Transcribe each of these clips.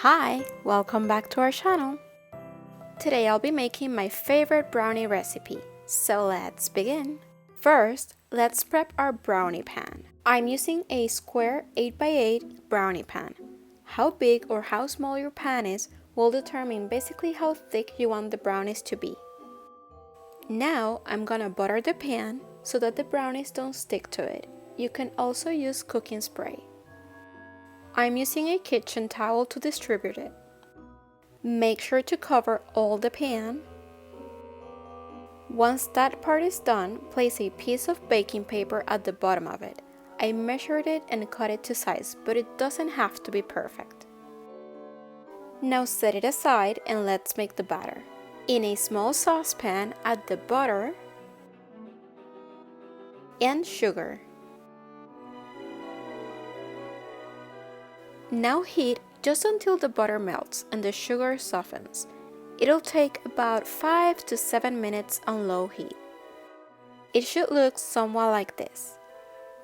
Hi, welcome back to our channel. Today I'll be making my favorite brownie recipe, so let's begin. First, let's prep our brownie pan. I'm using a square 8x8 brownie pan. How big or how small your pan is will determine basically how thick you want the brownies to be. Now I'm gonna butter the pan so that the brownies don't stick to it. You can also use cooking spray. I'm using a kitchen towel to distribute it. Make sure to cover all the pan. Once that part is done, place a piece of baking paper at the bottom of it. I measured it and cut it to size, but it doesn't have to be perfect. Now set it aside and let's make the batter. In a small saucepan, add the butter and sugar. Now heat just until the butter melts and the sugar softens. It'll take about 5 to 7 minutes on low heat. It should look somewhat like this.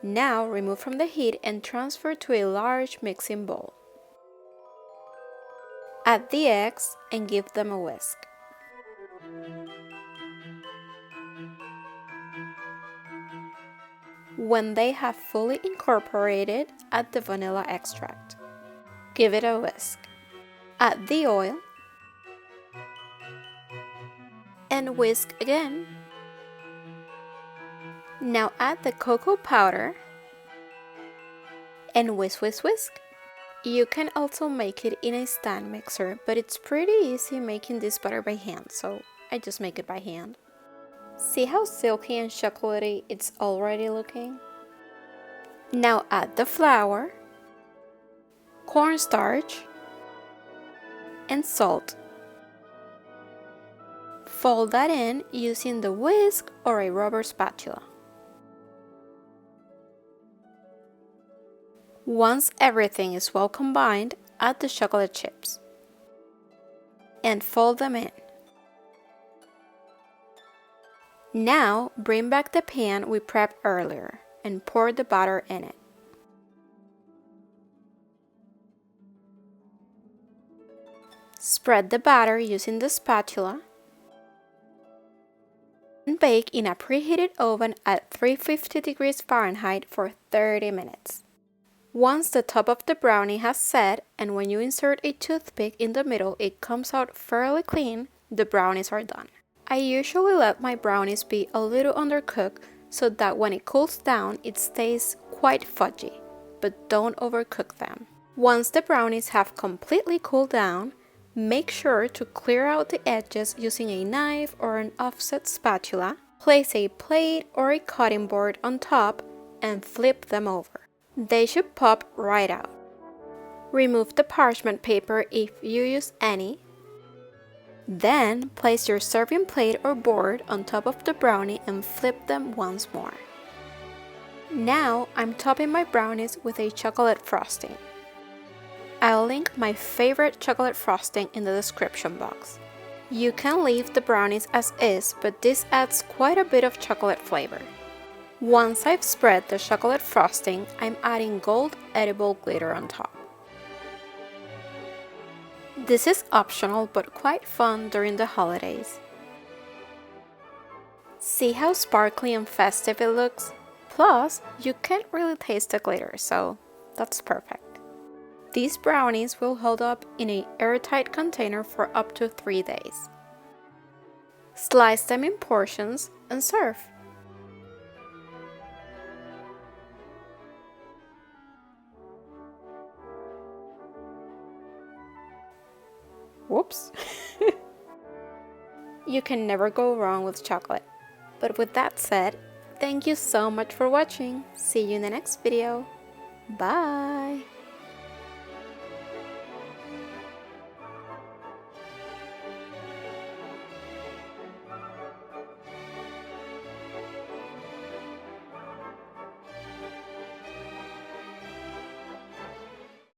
Now remove from the heat and transfer to a large mixing bowl. Add the eggs and give them a whisk. When they have fully incorporated, add the vanilla extract. Give it a whisk. Add the oil and whisk again. Now add the cocoa powder and whisk. You can also make it in a stand mixer, but it's pretty easy making this butter by hand, so I just make it by hand. See how silky and chocolatey it's already looking? Now add the flour, cornstarch, and salt. Fold that in using the whisk or a rubber spatula. Once everything is well combined, add the chocolate chips and fold them in. Now bring back the pan we prepped earlier and pour the batter in it. Spread the batter using the spatula and bake in a preheated oven at 350 degrees Fahrenheit for 30 minutes. Once the top of the brownie has set and when you insert a toothpick in the middle it comes out fairly clean, the brownies are done. I usually let my brownies be a little undercooked so that when it cools down it stays quite fudgy, but don't overcook them. Once the brownies have completely cooled down, make sure to clear out the edges using a knife or an offset spatula. Place a plate or a cutting board on top and flip them over. They should pop right out. Remove the parchment paper if you use any. Then place your serving plate or board on top of the brownie and flip them once more. Now I'm topping my brownies with a chocolate frosting. I'll link my favorite chocolate frosting in the description box. You can leave the brownies as is, but this adds quite a bit of chocolate flavor. Once I've spread the chocolate frosting, I'm adding gold edible glitter on top. This is optional but quite fun during the holidays. See how sparkly and festive it looks? Plus, you can't really taste the glitter, so that's perfect. These brownies will hold up in an airtight container for up to 3 days. Slice them in portions and serve. Whoops! You can never go wrong with chocolate. But with that said, thank you so much for watching. See you in the next video. Bye!